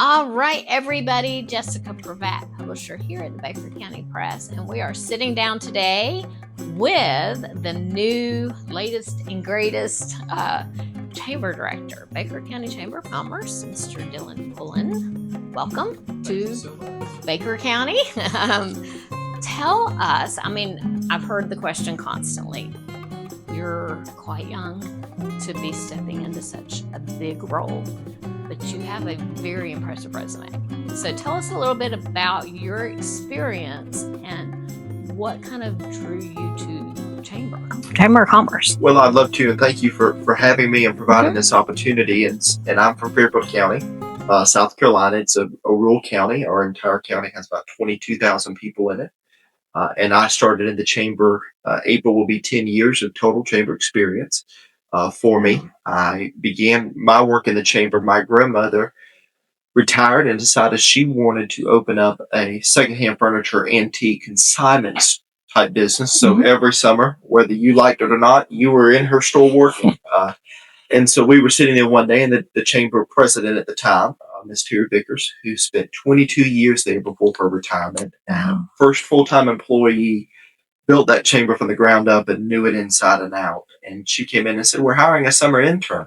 All right, everybody. Jessica Pravat, publisher here at the Baker County Press, and we are sitting down today with the new, latest, and greatest Chamber Director, Baker County Chamber of Commerce, Mr. Dillon Pullen. Welcome to Baker County. Tell us, I've heard the question constantly. You're quite young to be stepping into such a big role, but you have a very impressive resume. So tell us a little bit about your experience and what kind of drew you to Chamber of Commerce. Well, I'd love to, and thank you for having me and providing this opportunity. And I'm from Fairfield County, South Carolina. It's a rural county. Our entire county has about 22,000 people in it. And I started in the chamber. April will be 10 years of total chamber experience for me. I began my work in the chamber. My grandmother retired and decided she wanted to open up a secondhand furniture antique consignment type business. So every summer, whether you liked it or not, you were in her store working. And so we were sitting there one day, and the chamber president at the time, Miss Terry Vickers, who spent 22 years there before her retirement, first full-time employee, built that chamber from the ground up and knew it inside and out. And she came in and said, "We're hiring a summer intern."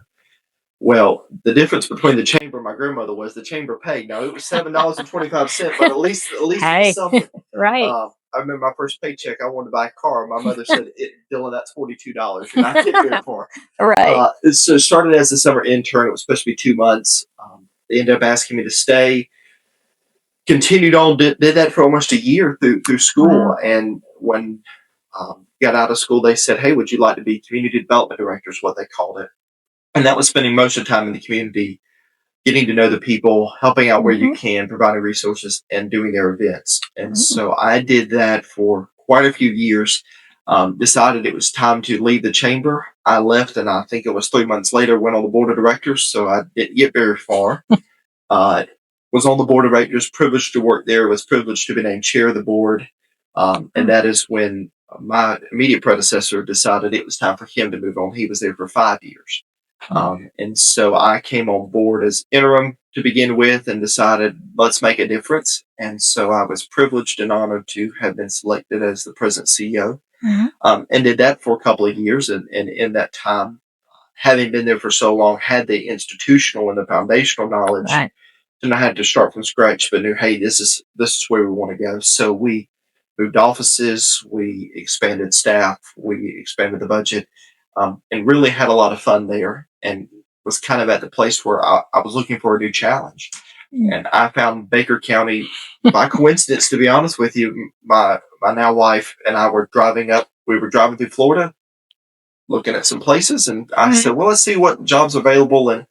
Well, the difference between the chamber and my grandmother was the chamber paid. Now, it was $7.25, but at least it was something. Right. I remember my first paycheck. I wanted to buy a car. My mother said, "Dylan, that's $42." And I didn't get it for her. Right. So it started as a summer intern. It was supposed to be 2 months. They ended up asking me to stay. Continued on, did that for almost a year through school. Wow. And when got out of school, they said, "Hey, would you like to be community development director?" is what they called it. And that was spending most of the time in the community, getting to know the people, helping out where you can, providing resources, and doing their events. And so I did that for quite a few years. Decided it was time to leave the chamber. I left, and I think it was 3 months later, went on the board of directors. So I didn't get very far. Was on the board of directors, privileged to work there, was privileged to be named chair of the board. And that is when my immediate predecessor decided it was time for him to move on. He was there for 5 years. And so I came on board as interim to begin with and decided, let's make a difference. And so I was privileged and honored to have been selected as the present CEO, and did that for a couple of years. And in that time, having been there for so long, had the institutional and the foundational knowledge. Right. And I had to start from scratch, but knew, hey, this is where we want to go. So we moved offices, we expanded staff, we expanded the budget, and really had a lot of fun there. And was kind of at the place where I was looking for a new challenge. And I found Baker County by coincidence, to be honest with you. My now wife and I were driving through Florida, looking at some places, and I said, well, let's see what jobs are available in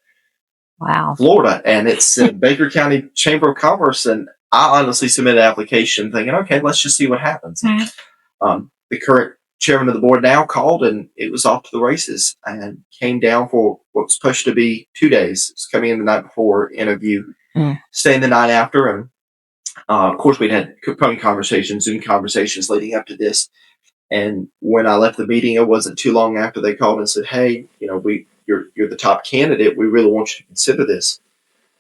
Florida. And it's Baker County Chamber of Commerce. And I honestly submitted an application thinking, okay, let's just see what happens. The current chairman of the board now called, and it was off to the races, and came down for what was supposed to be 2 days. It was coming in the night before, interview, staying the night after. And of course, we'd had phone conversations, Zoom conversations leading up to this. And when I left the meeting, it wasn't too long after they called and said, hey, you're the top candidate. We really want you to consider this.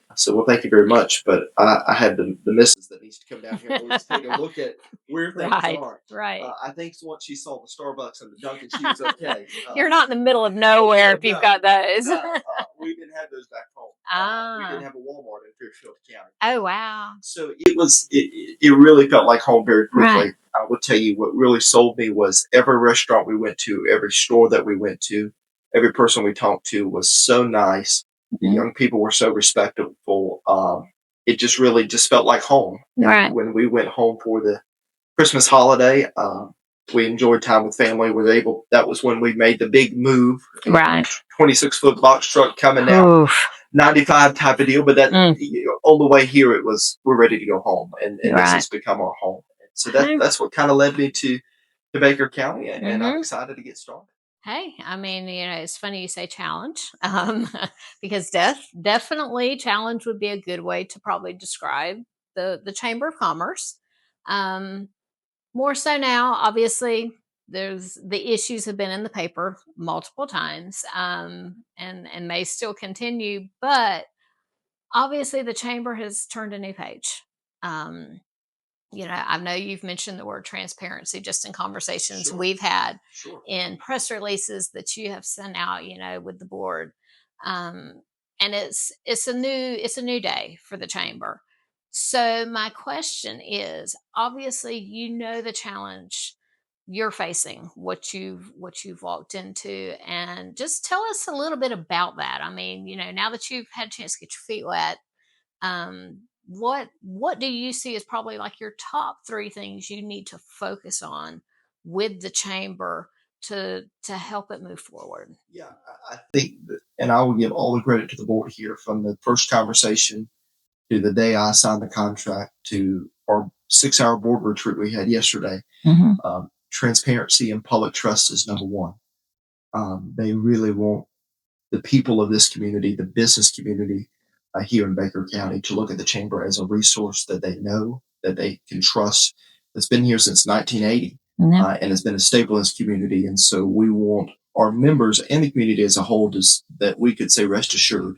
I said, well, thank you very much. But I had the missus that needs to come down here and let's take a look at where things are. Right. I think once she saw the Starbucks and the Dunkin', she was okay. You're not in the middle of nowhere if you've got those. We didn't have those back home. We didn't have a Walmart in Fairfield County. Oh, wow. So it really felt like home very quickly. Right. I will tell you what really sold me was every restaurant we went to, every store that we went to, every person we talked to was so nice. The young people were so respectful. It just really felt like home. Right. When we went home for the Christmas holiday, we enjoyed time with family. That was when we made the big move. Right. 26-foot box truck coming down, 95 type of deal. But that on the way here, we're ready to go home, and this has become our home. So that's what kind of led me to Baker County, and I'm excited to get started. Hey, it's funny you say challenge, because definitely challenge would be a good way to probably describe the Chamber of Commerce. More so now, obviously, the issues have been in the paper multiple times, and may still continue. But obviously the chamber has turned a new page. Um, I know you've mentioned the word transparency just in conversations Sure. we've had, Sure. in press releases that you have sent out, with the board. Um, and it's a new day for the chamber. So my question is, obviously, the challenge you're facing, what you've walked into, and just tell us a little bit about that. I mean, now that you've had a chance to get your feet wet, what do you see as probably like your top three things you need to focus on with the chamber to help it move forward? Yeah, I think that, and I will give all the credit to the board here from the first conversation to the day I signed the contract to our 6 hour board retreat we had yesterday. Transparency and public trust is number one. They really want the people of this community, the business community here in Baker County, to look at the chamber as a resource that they know, that they can trust, that's been here since 1980 and has been a staple in this community. And so we want our members and the community as a whole that we could say, rest assured,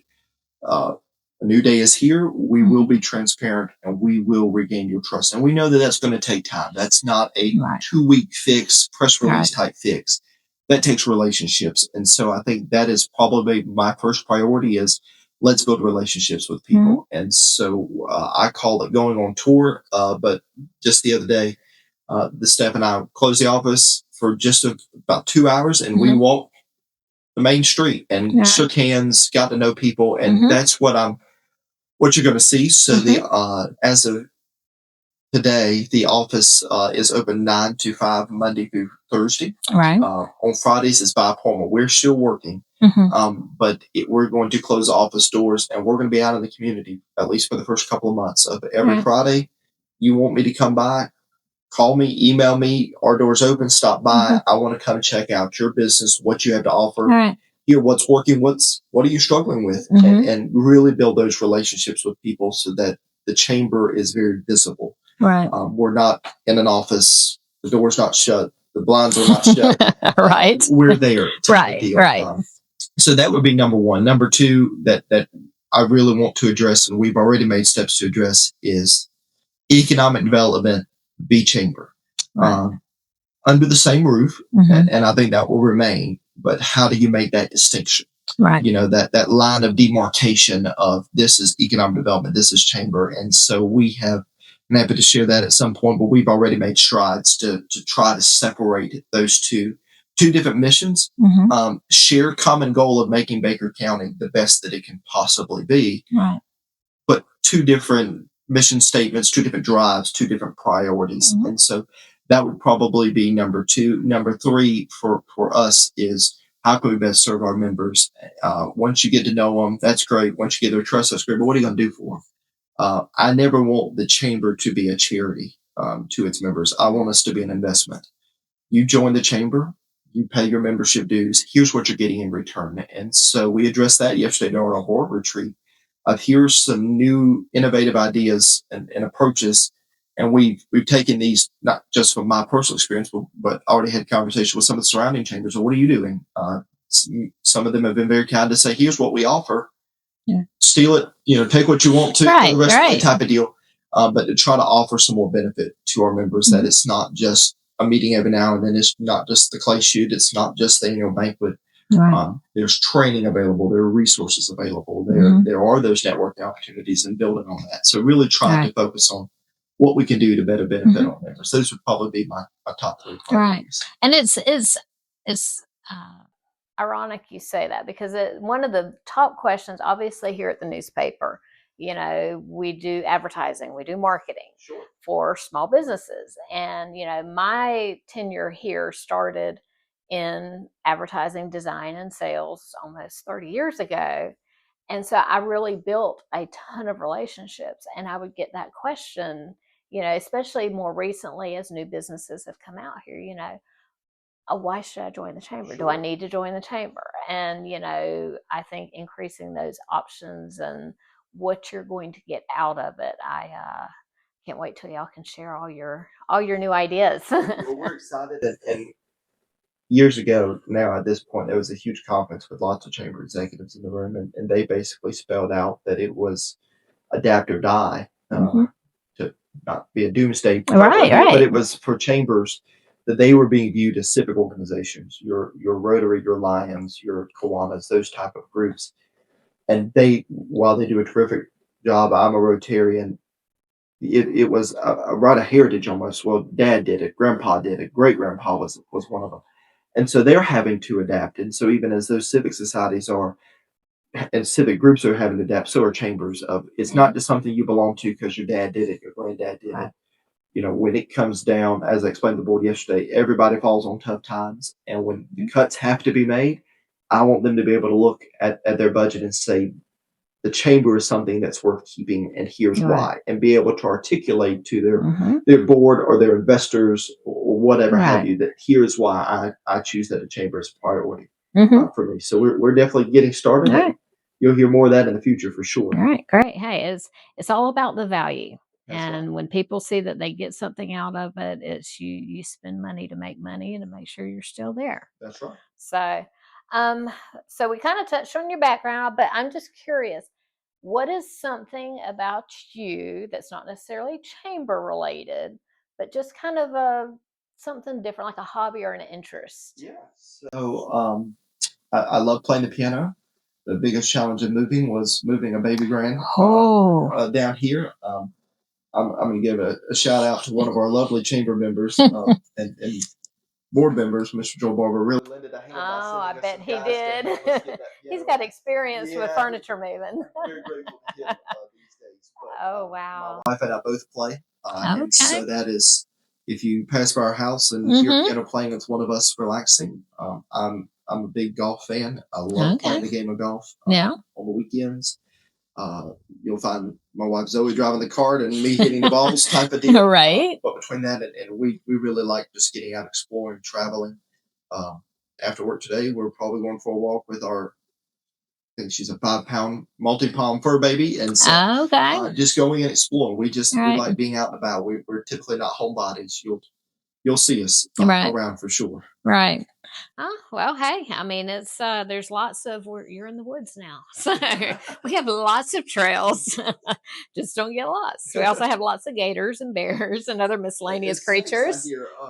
uh, a new day is here. We will be transparent and we will regain your trust. And we know that that's going to take time. That's not a 2 week fix, press release type fix. That takes relationships. And so I think that is probably my first priority is let's build relationships with people. And so I call it going on tour. But just the other day, the staff and I closed the office for just about 2 hours and we walked the main street and shook hands, got to know people, and that's what you're going to see. So as of today, the office is open 9 to 5 Monday through Thursday. Right. On Fridays is by appointment. We're still working, but we're going to close the office doors, and we're going to be out in the community at least for the first couple of months. Of every Friday, you want me to come by, call me, email me. Our door's open. Stop by. I want to come check out your business, what you have to offer, hear what's working, what are you struggling with, and really build those relationships with people so that the chamber is very visible. Right. We're not in an office. The door's not shut. The blinds are not shut. Right. We're there. Right. Right. So that would be number one. Number two, that I really want to address, and we've already made steps to address, is economic development be chamber under the same roof, and I think that will remain. But how do you make that distinction? Right. That line of demarcation of this is economic development, this is chamber, and so we have. I'm happy to share that at some point, but we've already made strides to try to separate those two different missions, share common goal of making Baker County the best that it can possibly be, but two different mission statements, two different drives, two different priorities. And so that would probably be number two. Number three for us is how can we best serve our members? Once you get to know them, that's great. Once you get their trust, that's great. But what are you going to do for them? I never want the chamber to be a charity to its members. I want us to be an investment. You join the chamber, you pay your membership dues. Here's what you're getting in return. And so we addressed that yesterday during our board retreat. Here's some new innovative ideas and approaches. And we've taken these not just from my personal experience, but already had conversation with some of the surrounding chambers. So what are you doing? Some of them have been very kind to say, here's what we offer. Steal it, take what you want to, the rest of that type of deal. But to try to offer some more benefit to our members, that it's not just a meeting every now and then. It's not just the clay shoot. It's not just the annual banquet. There's training available. There are resources available. There are those networking opportunities and building on that. So really trying to focus on what we can do to better benefit our members. Those would probably be my top three priorities. And it's ironic you say that, because one of the top questions, obviously, here at the newspaper, we do advertising, we do marketing for small businesses. And, my tenure here started in advertising, design, and sales almost 30 years ago. And so I really built a ton of relationships. And I would get that question, especially more recently as new businesses have come out here, why should I join the chamber? Do I need to join the chamber? And, I think increasing those options and what you're going to get out of it, I can't wait till y'all can share all your new ideas. Well, we're excited, and years ago now at this point, there was a huge conference with lots of chamber executives in the room, and they basically spelled out that it was adapt or die. To not be a doomsday but it was for chambers that they were being viewed as civic organizations, your Rotary, your Lions, your Kiwanis, those type of groups. And they, while they do a terrific job, I'm a Rotarian. It was a right of heritage almost. Well, Dad did it, Grandpa did it, great Grandpa was one of them, and so they're having to adapt. And so even as those civic societies are and civic groups are having to adapt, so are chambers. Of it's not just something you belong to because your dad did it, your granddad did it. You know, when it comes down, as I explained to the board yesterday, everybody falls on tough times, and when the cuts have to be made, I want them to be able to look at their budget and say, the chamber is something that's worth keeping, and here's why, and be able to articulate to their board or their investors or whatever have you that here's why I choose that a chamber is a priority for me. So we're definitely getting started. Right. You'll hear more of that in the future for sure. All right, great. Hey, it's all about the value. That's and right. When people see that they get something out of it, it's you spend money to make money and to make sure you're still there. That's right. So we kind of touched on your background, but I'm just curious, what is something about you that's not necessarily chamber related, but just kind of something different, like a hobby or an interest? Yeah. So I love playing the piano. The biggest challenge of moving was moving a baby grand down here. I'm going to give a shout out to one of our lovely chamber members and board members, Mr. Joel Barber, really lended a hand. I bet he did. He's got experience with furniture moving. Very grateful to him these days. But, wow. My wife and I both play. And so that is, if you pass by our house and hear piano playing, it's one of us relaxing. I'm a big golf fan. I love playing the game of golf on the weekends. You'll find my wife Zoe driving the cart and me hitting the balls type of deal. Right. But between that and we really like just getting out, exploring, traveling. After work today, we're probably going for a walk with our, I think she's a 5-pound multi-palm fur baby. And so just going and exploring. We like being out and about. We're typically not homebodies. You'll see us around for sure. Right. Oh, well, hey, I mean, it's there's lots of you're in the woods now. So we have lots of trails. Just don't get lost. We also have lots of gators and bears and other miscellaneous creatures.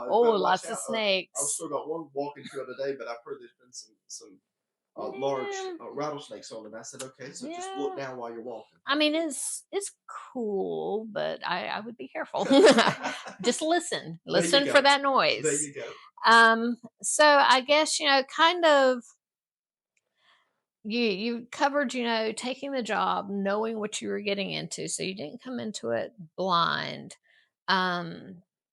Lots of snakes. I've still got one walking trail today, but I've heard there's been some large rattlesnakes on it. I said, okay, so just look down while you're walking. I mean, it's cool, but I would be careful. Just listen for that noise. There you go. So I guess, kind of you covered, taking the job, knowing what you were getting into, so you didn't come into it blind.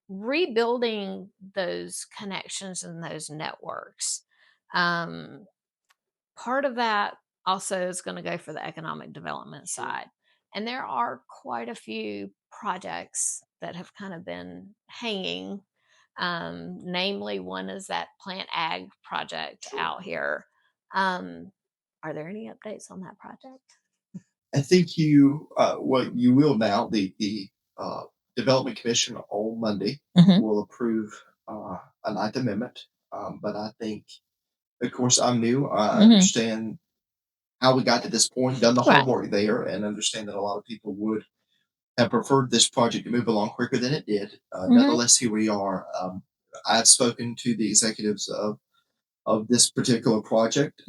Rebuilding those connections and those networks. Part of that also is going to go for the economic development side. And there are quite a few projects that have kind of been hanging. Namely, one is that plant ag project out here. Are there any updates on that project? I think you will now. The Development Commission on Monday will approve a Ninth Amendment. But I think, of course, I'm new. I understand how we got to this point, done the homework there, and understand that a lot of people would have preferred this project to move along quicker than it did. Nonetheless, here we are. I've spoken to the executives of this particular project.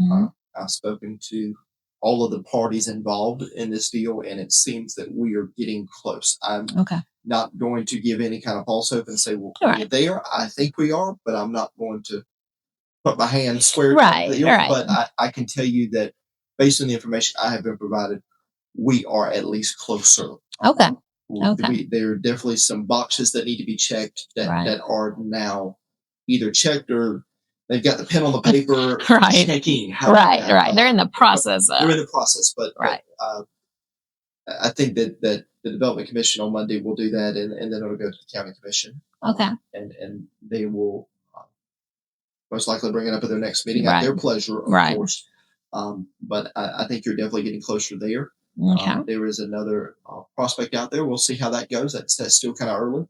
I've spoken to all of the parties involved in this deal, and it seems that we are getting close. I'm not going to give any kind of false hope and say, well, we're there. I think we are, but I'm not going to put my hand square there. But I can tell you that based on the information I have been provided, we are at least closer. There are definitely some boxes that need to be checked that are now either checked or they've got the pen on the paper checking. They're in the process. They're in the process, but I think that the Development Commission on Monday will do that, and then it'll go to the County Commission. And they will most likely bring it up at their next meeting at their pleasure, of course. But I think you're definitely getting closer there. Okay. There is another prospect out there. We'll see how that goes. That's still kind of early.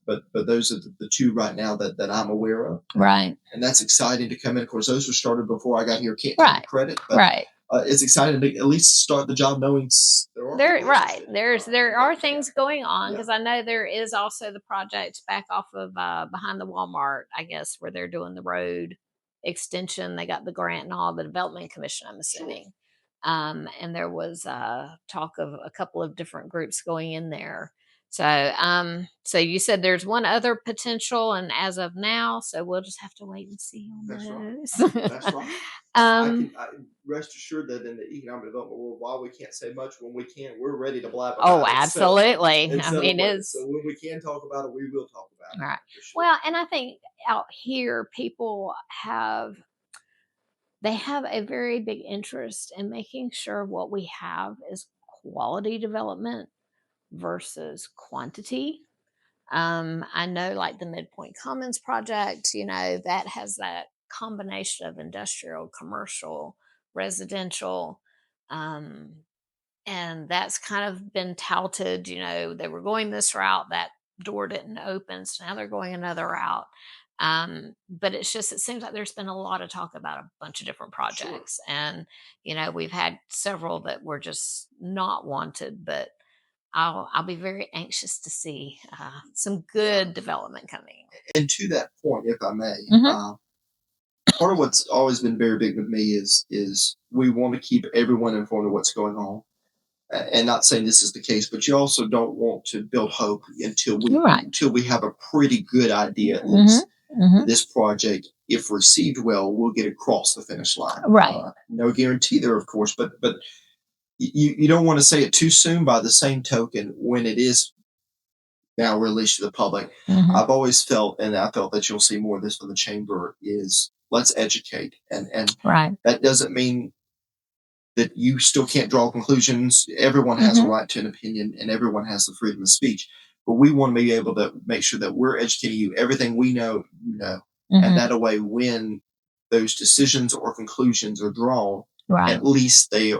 But those are the two right now that I'm aware of. Right. And that's exciting to come in. Of course, those were started before I got here. Can't Right. take credit, but Right. It's exciting to at least start the job knowing there are things going on, because I know there is also the project back off of behind the Walmart, I guess, where they're doing the road extension. They got the grant and all, the development commission, I'm assuming. And there was talk of a couple of different groups going in there. So you said there's one other potential, and as of now, so we'll just have to wait and see on those. That's right. I rest assured that in the economic development world, while we can't say much, when we can, we're ready to blab about Oh, it. absolutely. So, I mean, so when we can talk about it, we will talk about it. Right. Sure. Well, and I think out here, people they have a very big interest in making sure what we have is quality development versus quantity. I know, like the Midpoint Commons project, that has that combination of industrial, commercial, residential. Um, and that's kind of been touted. They were going this route, that door didn't open, so now they're going another route. But it seems like there's been a lot of talk about a bunch of different projects. Sure. And we've had several that were just not wanted, but I'll be very anxious to see some good development coming. And to that point, if I may, Mm-hmm. Part of what's always been very big with me is we want to keep everyone informed of what's going on. And not saying this is the case, but you also don't want to build hope until we have a pretty good idea at least. Mm-hmm. This project, if received well, will get across the finish line. Right. No guarantee there, of course, but you don't want to say it too soon. By the same token, when it is now released to the public, mm-hmm. I've always felt, and I felt that you'll see more of this from the chamber, is let's educate. And right. That doesn't mean that you still can't draw conclusions. Everyone has mm-hmm. a right to an opinion, and everyone has the freedom of speech. But we want to be able to make sure that we're educating you. Everything we know, you know. Mm-hmm. And that way, when those decisions or conclusions are drawn, right. at least the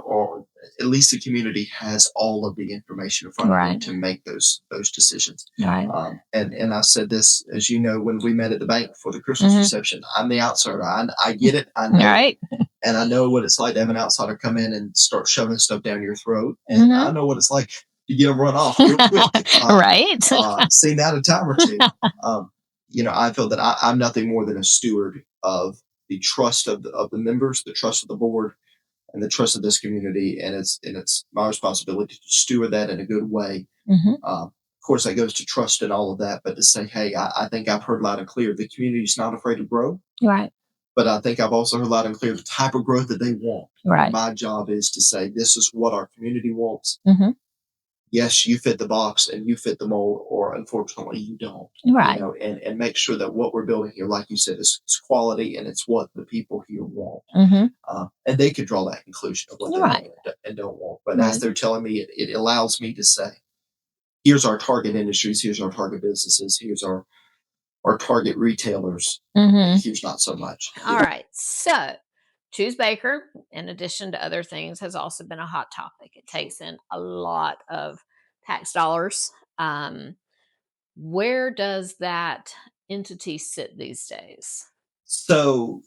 community has all of the information in front of them to make those decisions. Right. And I said this, as you know, when we met at the bank for the Christmas mm-hmm. reception. I'm the outsider. I get it. I know. Right. And I know what it's like to have an outsider come in and start shoving stuff down your throat. And mm-hmm. I know what it's like to get them run off real quick. Right. Seen that a time or two. I feel that I'm nothing more than a steward of the trust of the members, the trust of the board, and the trust of this community. And it's my responsibility to steward that in a good way. Mm-hmm. Of course, that goes to trust and all of that. But to say, hey, I think I've heard loud and clear, the community's not afraid to grow. Right. But I think I've also heard loud and clear the type of growth that they want. Right. And my job is to say, this is what our community wants. Mm-hmm. Yes, you fit the box and you fit the mold, or unfortunately you don't. Right. And make sure that what we're building here, like you said, is quality and it's what the people here want. Mm-hmm. And they could draw that conclusion of what they want and don't want. But as they're telling me, it allows me to say, here's our target industries, here's our target businesses, here's our target retailers. Mm-hmm. Here's not so much. All right. So Choose Baker, in addition to other things, has also been a hot topic. It takes in a lot of tax dollars. Where does that entity sit these days? So,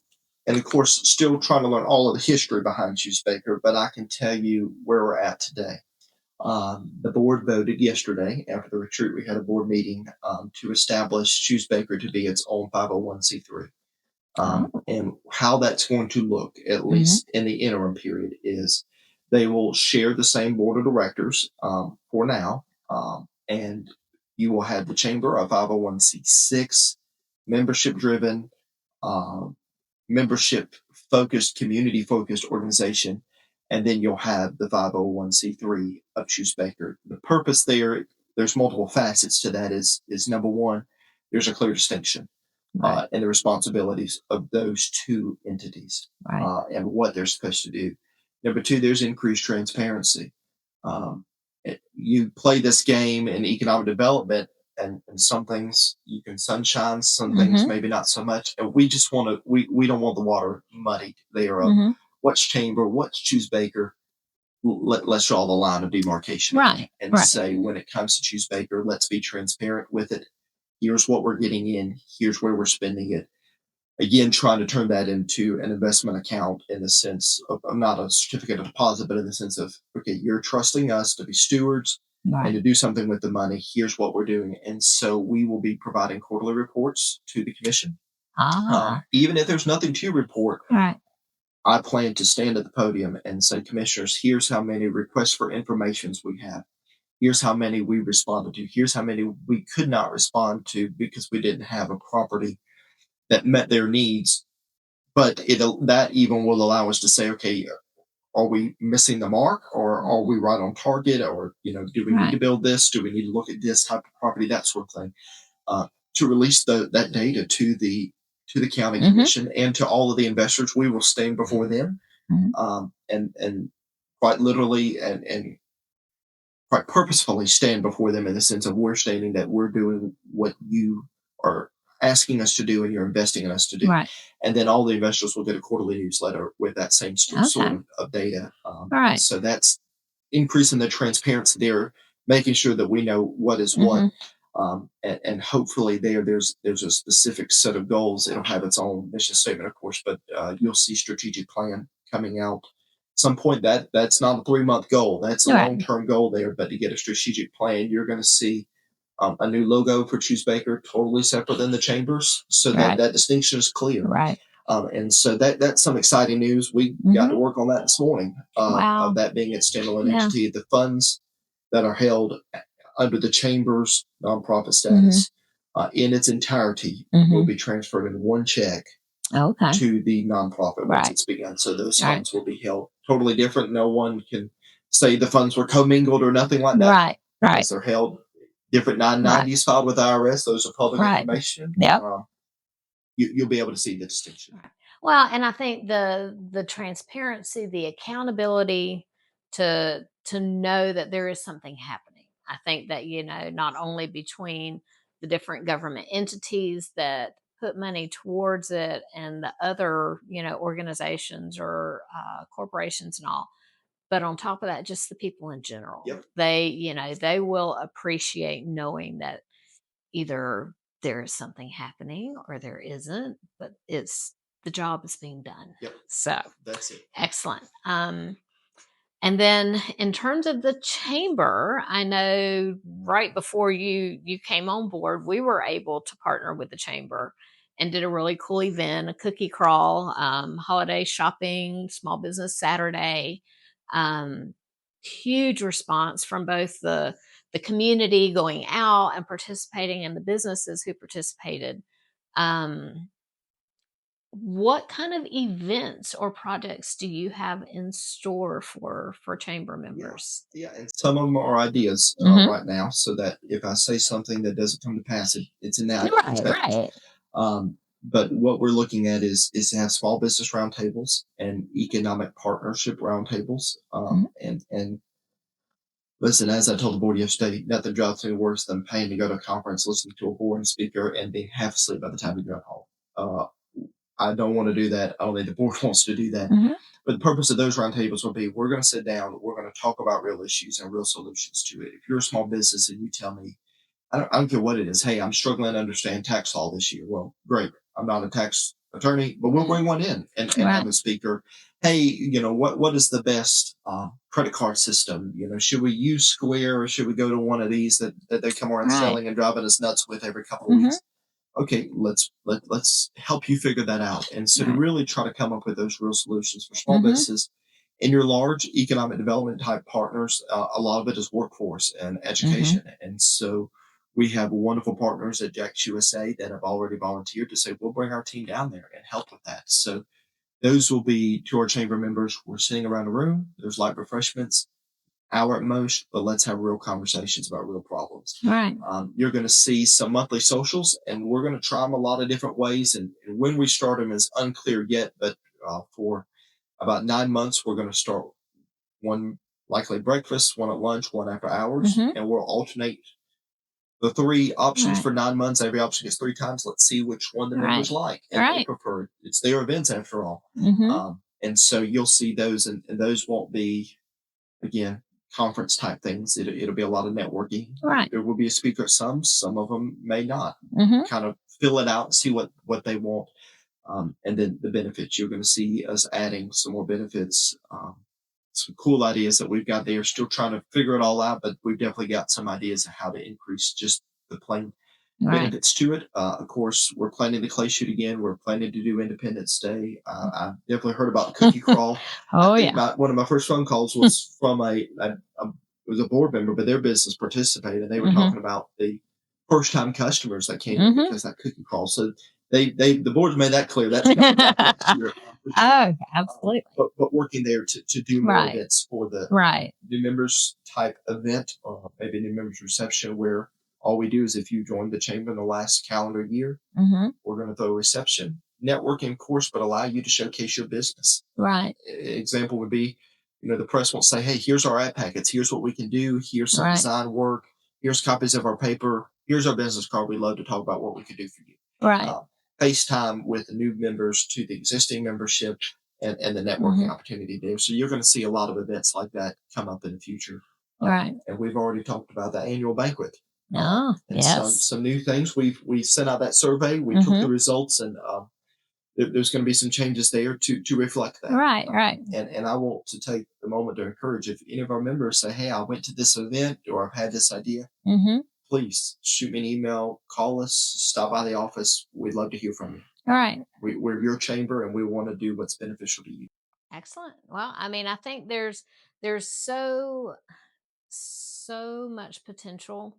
and of course, still trying to learn all of the history behind Choose Baker, but I can tell you where we're at today. The board voted yesterday after the retreat. We had a board meeting to establish Choose Baker to be its own 501c3. And how that's going to look, at least in the interim period, is they will share the same board of directors for now. And you will have the chamber, a 501c6, membership-driven, membership-focused, community-focused organization. And then you'll have the 501c3 of Choose Baker. The purpose there's multiple facets to that is number one, there's a clear distinction. Right. And the responsibilities of those two entities and what they're supposed to do. Number two, there's increased transparency. You play this game in economic development, and some things you can sunshine, some things maybe not so much. And we just want to, we don't want the water muddied there of what's chamber, what's Choose Baker. let's draw the line of demarcation. Right. And Right. say, when it comes to Choose Baker, let's be transparent with it. Here's what we're getting in. Here's where we're spending it. Again, trying to turn that into an investment account in the sense of not a certificate of deposit, but in the sense of, okay, you're trusting us to be stewards Right. and to do something with the money. Here's what we're doing. And so we will be providing quarterly reports to the commission. Even if there's nothing to report, Right. I plan to stand at the podium and say, commissioners, here's how many requests for informations we have. Here's how many we responded to. Here's how many we could not respond to because we didn't have a property that met their needs. But that even will allow us to say, okay, are we missing the mark, or are we right on target, or do we need to build this? Do we need to look at this type of property? That sort of thing. To release that data to the county commission and to all of the investors, we will stand before them, and quite literally and quite purposefully stand before them in the sense of we're stating that we're doing what you are asking us to do and you're investing in us to do. Right. And then all the investors will get a quarterly newsletter with that same sort of data. Right. So that's increasing the transparency there, making sure that we know what is what. And hopefully there's a specific set of goals. It'll have its own mission statement, of course, but you'll see strategic plan coming out some point. That's not a 3-month goal. That's a long-term goal there. But to get a strategic plan, you're going to see a new logo for Choose Baker, totally separate than the chambers, so that distinction is clear. Right. And so that's some exciting news. We got to work on that this morning. Of that being its standalone entity, the funds that are held under the chamber's nonprofit status in its entirety will be transferred in one check to the nonprofit once it's begun. So those funds will be held totally different. No one can say the funds were commingled or nothing like that. Right. They're held different. 990s filed with IRS. Those are public information. You'll be able to see the distinction. Well, and I think the transparency, the accountability to know that there is something happening. I think that not only between the different government entities that put money towards it and the other organizations or corporations and all, but on top of that, just the people in general. They will appreciate knowing that either there is something happening or there isn't, but the job is being done. So that's it. Excellent. And then in terms of the chamber, I know right before you came on board, we were able to partner with the chamber and did a really cool event, a cookie crawl, holiday shopping, small business Saturday. Huge response from both the community going out and participating and the businesses who participated. What kind of events or projects do you have in store for chamber members? Yeah, and some of them are ideas right now, so that if I say something that doesn't come to pass, it's in that. Right. But what we're looking at is to have small business roundtables and economic partnership roundtables. And listen, as I told the board yesterday, nothing drives me worse than paying to go to a conference, listening to a boring speaker, and being half asleep by the time you go home. I don't want to do that. I don't think the board wants to do that. But the purpose of those roundtables will be, we're going to sit down, we're going to talk about real issues and real solutions to it. If you're a small business and you tell me, I don't care what it is, hey, I'm struggling to understand tax law this year. Well, great. I'm not a tax attorney, but we'll bring one in and have a speaker. Hey, what is the best credit card system? Should we use Square, or should we go to one of these that they come around selling and driving us nuts with every couple of weeks? Okay, let's help you figure that out. And so to really try to come up with those real solutions for small businesses. In your large economic development type partners, a lot of it is workforce and education. And so we have wonderful partners at Jack's USA that have already volunteered to say, we'll bring our team down there and help with that. So those will be to our chamber members. We're sitting around a room. There's light refreshments, hour at most, but let's have real conversations about real problems. Right. You're going to see some monthly socials, and we're going to try them a lot of different ways. And when we start them is unclear yet, but for about 9 months, we're going to start one likely breakfast, one at lunch, one after hours, and we'll alternate the 3 options for 9 months. Every option gets 3 times. Let's see which one the members like and they prefer. It's their events after all. And so you'll see those, and those won't be again, conference type things. It'll be a lot of networking. Right. There will be a speaker. Some of them may not. Mm-hmm. Kind of fill it out and see what they want. And then the benefits, you're going to see us adding some more benefits. Some cool ideas that we've got there. Still trying to figure it all out, but we've definitely got some ideas of how to increase just the plain Right. benefits to it. Of course, we're planning the clay shoot again. We're planning to do Independence Day. I've definitely heard about the cookie crawl. Oh, I think yeah. one of my first phone calls was from it was a board member, but their business participated, and they were Mm-hmm. talking about the first time customers that came in Mm-hmm. because that cookie crawl. So the board's made that clear. That's coming back next year. Oh, absolutely. But working there to do more Right. events for the Right. new members type event, or maybe new members reception, where all we do is if you joined the chamber in the last calendar year, Mm-hmm. we're going to throw a reception, networking, of course, but allow you to showcase your business. Right. Example would be, the press won't say, hey, here's our ad packets. Here's what we can do. Here's some Right. design work. Here's copies of our paper. Here's our business card. We'd love to talk about what we could do for you. Right. FaceTime with the new members to the existing membership and the networking opportunity there. So you're going to see a lot of events like that come up in the future. Right. And we've already talked about the annual banquet. Oh, And yes. some new things. We sent out that survey. We took the results, and there's going to be some changes there to reflect that. Right. Right. And I want to take the moment to encourage, if any of our members say, hey, I went to this event or I've had this idea, please shoot me an email, call us, stop by the office. We'd love to hear from you. All right. We're your chamber, and we want to do what's beneficial to you. Excellent. Well, I mean, I think there's so much potential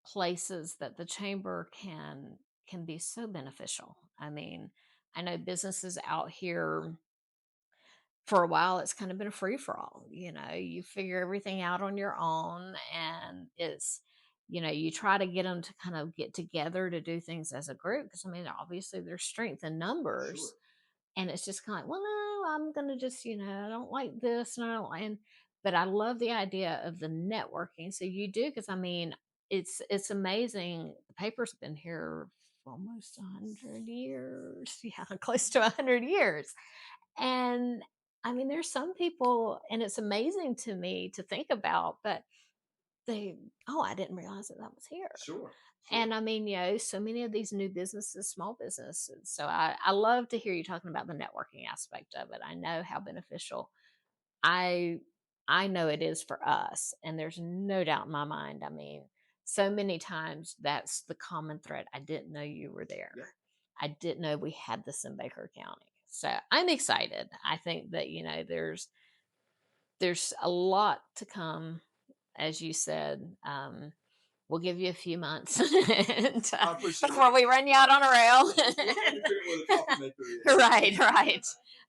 places that the chamber can be so beneficial. I mean, I know businesses out here, for a while it's kind of been a free for all. You figure everything out on your own, and it's you try to get them to kind of get together to do things as a group, because I mean, obviously there's strength in numbers. Sure. And it's just kind of like, well, no, I'm gonna just, I don't like this, and I don't like. But I love the idea of the networking. So you do, because I mean, it's amazing. The paper's been here for almost 100 years, yeah, close to 100 years. And I mean, there's some people, and it's amazing to me to think about, but I didn't realize that was here. Sure. And I mean, so many of these new businesses, small businesses. So I love to hear you talking about the networking aspect of it. I know how beneficial I I know it is for us. And there's no doubt in my mind. I mean, so many times that's the common thread. I didn't know you were there. Yeah. I didn't know we had this in Baker County. So I'm excited. I think that, there's a lot to come, as you said. We'll give you a few months before we run you out on a rail. Right, right.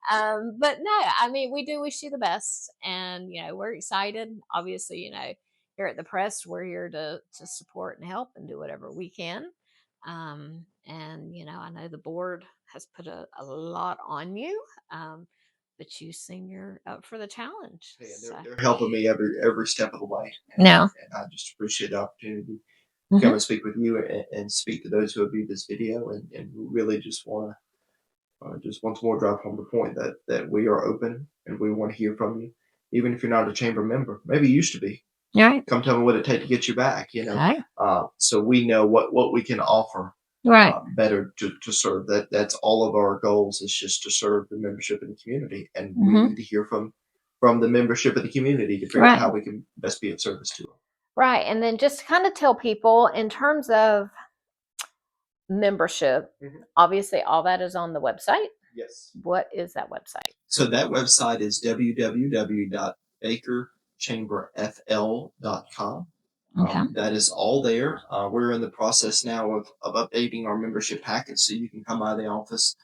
But no, I mean, we do wish you the best, and we're excited. Obviously, here at the press, we're here to support and help and do whatever we can. And I know the board has put a lot on you. But you seem you're up for the challenge. Yeah, they're helping me every step of the way. And I just appreciate the opportunity to come and speak with you and speak to those who have viewed this video, and really just want to once more drive home the point that we are open and we want to hear from you, even if you're not a chamber member. Maybe you used to be. Right. Come tell me what it takes to get you back. Right. So we know what we can offer. Right. Better to serve. That's all of our goals, is just to serve the membership in the community, and we need to hear from the membership of the community to figure out how we can best be of service to them. Right. And then just kind of tell people, in terms of membership, obviously all that is on the website. Yes. What is that website? So that website is www.bakerchamberfl.com. Okay. That is all there. We're in the process now of updating our membership package, so you can come by the office.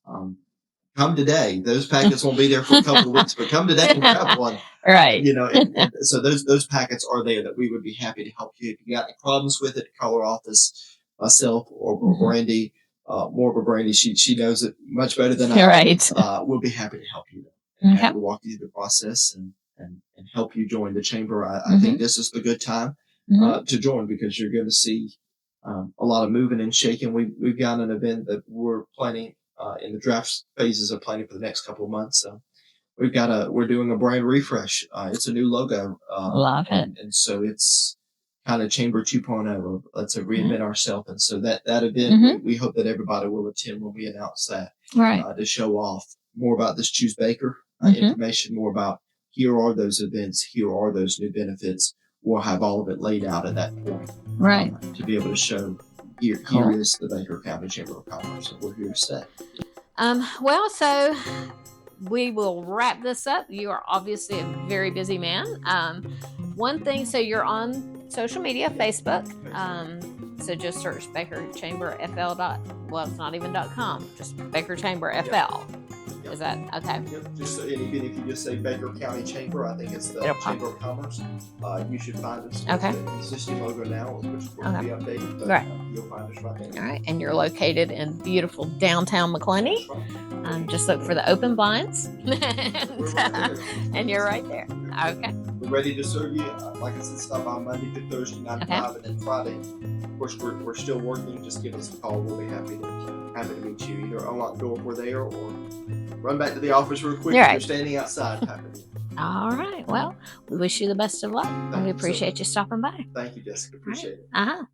Come today. Those packets won't be there for a couple of weeks, but come today and grab one. Right. And so those packets are there that we would be happy to help you. If you got any problems with it, call our office, myself or Brandy. More Brandy, she knows it much better than I. Right. We'll be happy to help you and happy to walk you through the process and help you join the chamber. I think this is the good time to join, because you're going to see a lot of moving and shaking. We've got an event that we're planning in the draft phases of planning for the next couple of months. we're doing a brand refresh. It's a new logo. Love it. And so it's kind of Chamber 2.0. Let's reinvent ourselves. And so that event, we hope that everybody will attend when we announce that, Right. to show off more about this Choose Baker information, more about here are those events, here are those new benefits. We'll have all of it laid out at that point, Right. To be able to show here is the Baker County Chamber of Commerce, and we're here to stay. Well, so we will wrap this up. You are obviously a very busy man. One thing, so you're on social media, Facebook. So just search Baker Chamber FL. Well, it's not even .com, just Baker Chamber FL. Is that okay? Yep. Just even if you just say Baker County Chamber, I think it's the Chamber of Commerce. You should find us. Okay. The existing logo now, which will be updated. But, right. You'll find us right there. All right, and you're located in beautiful downtown McClenny. Just look for the open blinds, and you're right there. Okay. We're ready to serve you. Like I said, stop by Monday through Thursday, 9 to 5, and then Friday. Of course, we're still working. Just give us a call. We'll be happy to meet you. Either unlock the door if we're there, or run back to the office real quick. You're standing outside. All right. Well, we wish you the best of luck. And we appreciate you stopping by. Thank you, Jessica. Appreciate it. Uh-huh.